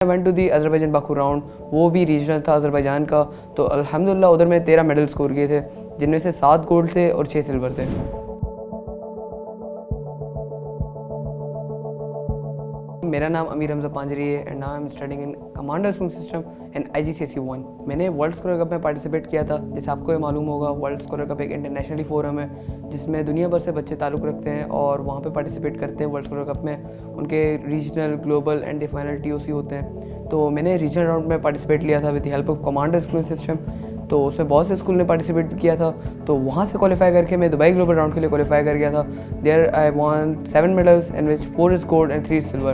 I went to the Azerbaijan Baku round, वो भी regional था अज़रबैजान का। तो अल्हम्दुलिल्लाह उधर मैंने 13 मेडल स्कोर किए थे, जिनमें से 7 गोल्ड थे और 6 सिल्वर थे। मेरा नाम अमीर हमजा पांजरी है and now I am studying in commander swing system and IGCSE 1। मैंने वर्ल्ड स्कोरर कप में पार्टिसिपेट किया था। जैसे आपको ये मालूम होगा, वर्ल्ड स्कोरर कप एक इंटरनेशनली फोरम है जिसमें दुनिया भर से बच्चे ताल्लुक़ रखते हैं और वहाँ पे पार्टिसिपेट करते हैं। वर्ल्ड स्कोरर कप में उनके regional, global and final TOC होते हैं। तो मैंने रीजनल राउंड में पार्टिसिपेट लिया था with the help of commander swing system. तो उसमें बहुत से स्कूल ने पार्टिसिपेट भी किया था। तो वहाँ से क्वालिफाई करके मैं दुबई ग्लोबल राउंड के लिए क्वालिफाई कर गया था। There I won 7 medals in which 4 is gold and 3 silver.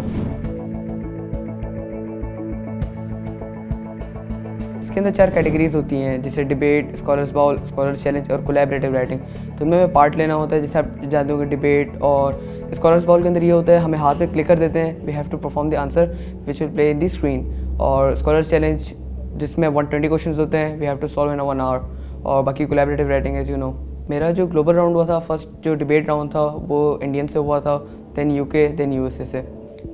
इसके अंदर 4 कैटेगरीज होती हैं, जैसे debate, scholars bowl, scholars challenge और कोलैबोरेटिव राइटिंग। तो उनमें कोलैबोरेटिव लेना होता है। जैसे आप जानते हो कि डिबेट और स्कॉलर्स बाउल के अंदर ये होता है, हमें हाथ पे क्लिकर देते हैं, we have to perform the answer which will play in the screen. और स्कॉलर्स चैलेंज जिसमें 120 क्वेश्चंस होते हैं, we have to solve in 1 hour. और बाकी collaborative writing as you know. मेरा जो ग्लोबल राउंड हुआ था, फर्स्ट जो डिबेट राउंड था वो इंडियन से हुआ था, देन UK, देन USA से।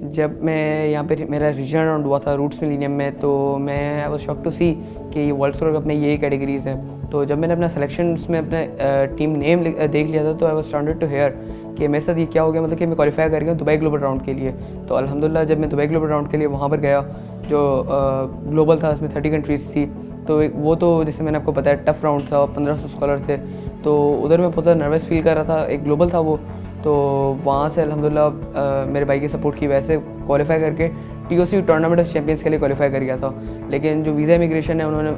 जब मैं यहाँ पे मेरा रीजनल राउंड हुआ था रूट्स मिलेनियम में, तो मैं आई वाज शॉक्ड टू सी कि वर्ल्ड स्कोर कप में ये कैटेगरीज हैं। तो जब मैंने अपना सिलेक्शन में अपने टीम नेम देख लिया था, तो I was stunned to hear कि मेरे साथ ये क्या हो गया, मतलब कि मैं क्वालिफाई कर गया दुबई ग्लोबल राउंड के लिए। तो अल्हम्दुलिल्लाह जब मैं दुबई ग्लोबल राउंड के लिए वहाँ पर गया, जो ग्लोबल था उसमें 30 कंट्रीज़ थी। तो वो तो जैसे मैंने आपको बताया टफ़ राउंड था, 1500 स्कॉलर थे। तो उधर मैं बहुत ज़्यादा नर्वस फील कर रहा था। एक ग्लोबल था वो, तो वहाँ से अल्हम्दुलिल्लाह मेरे भाई की सपोर्ट की वजह से क्वालिफाई करके TOC टूर्नामेंट ऑफ चैंपियंस के लिए क्वालिफाई कर गया था। लेकिन जो वीज़ा इमिग्रेशन है उन्होंने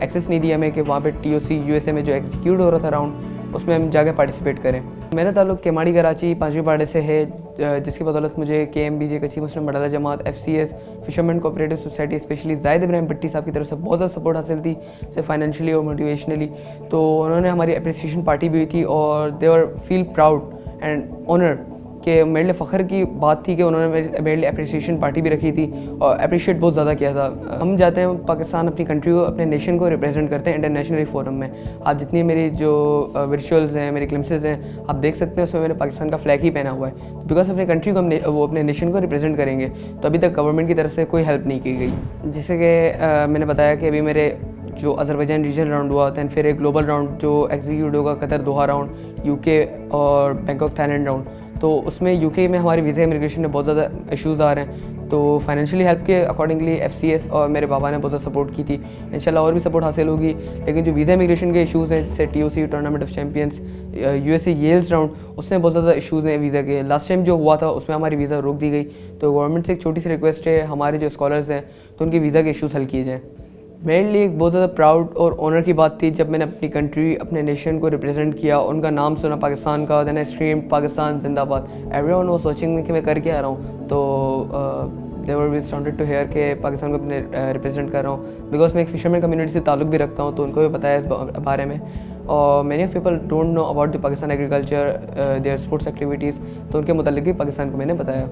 एक्सेस नहीं दिया हमें कि वहाँ पे TOC USA में जो एग्जीक्यूट हो रहा था राउंड, उसमें हम जाके पार्टिसिपेट करें। मेरा ताल्लुक केमाड़ी कराची 5वीं पार्टे से है, जिसकी बदौलत मुझे KMBJ कच्ची मुस्लिम बडाला जमात, FCS, fisherman cooperative society, specially Zahid Ibrahim Bhatti Sahab की तरफ से बहुत ज़्यादा सपोर्ट हासिल थी, जैसे फाइनेंशियली और मोटिवेशनली। तो उन्होंने हमारी अप्रिसिएशन पार्टी भी हुई थी और दे वर फील प्राउड एंड ऑनर कि मेरे लिए फ़ख्र की बात थी कि उन्होंने मेरे लिए अप्रिसिएशन पार्टी भी रखी थी और अप्रिशिएट बहुत ज़्यादा किया था। हम जाते हैं पाकिस्तान अपनी कंट्री को, अपने नेशन को रिप्रेजेंट करते हैं इंटरनेशनल फोरम में। आप जितनी मेरी जो विजुअल्स हैं, मेरी ग्लिम्सेस हैं, आप देख सकते हैं, उसमें मैंने पाकिस्तान का फ्लैग ही पहना हुआ है। तो बिकॉज अपनी कंट्री को हम वो अपने नेशन को रिप्रेजेंट करेंगे। तो अभी तक गवर्नमेंट की तरफ से कोई हेल्प नहीं की गई। जैसे कि मैंने बताया कि अभी मेरे जो अज़रबैजान रीजनल राउंड हुआ, दैन फिर एक ग्लोबल राउंड जो एग्जीक्यूट होगा कतर दोहा राउंड, UK और बैंकॉक थाईलैंड राउंड। तो उसमें UK में हमारी वीज़ा इमिग्रेशन में बहुत ज़्यादा इश्यूज़ आ रहे हैं। तो फाइनेंशियली हेल्प के अकॉर्डिंगली FCS और मेरे पापा ने बहुत ज़्यादा सपोर्ट की थी। इंशाल्लाह और भी सपोर्ट हासिल होगी। लेकिन जो वीज़ा इमिग्रेशन के इशूज़ हैं, जैसे TOC tournament of champions, USA येल्स round, उसमें बहुत ज़्यादा इशूज़ हैं वीज़ा के। लास्ट टाइम जो हुआ था उसमें हमारी वीज़ा रोक दी गई। तो गवर्नमेंट से एक छोटी सी रिक्वेस्ट है, हमारे जो स्कॉलर्स हैं तो उनके वीज़ा के इशूज़ हल किए जाएँ। मेरे लिए एक बहुत ज़्यादा प्राउड और ऑनर की बात थी जब मैंने अपनी कंट्री, अपने नेशन को रिप्रेजेंट किया, उनका नाम सुना पाकिस्तान का, देन आई स्क्रीम पाकिस्तान जिंदाबाद। एवरीवन वाज वाचिंग कि मैं कर क्या रहा हूँ। तो दे वर बी स्टन्टेड टू हियर के पाकिस्तान को अपने रिप्रेजेंट कर रहा हूँ। बिकॉज मैं एक फिशरमैन कम्युनिटी से ताल्लुक़ भी रखता हूँ, तो उनको भी बताया इस बारे में। और many of people don't know about the Pakistan agriculture, their sports activities, तो उनके मुतालिक भी पाकिस्तान को मैंने बताया।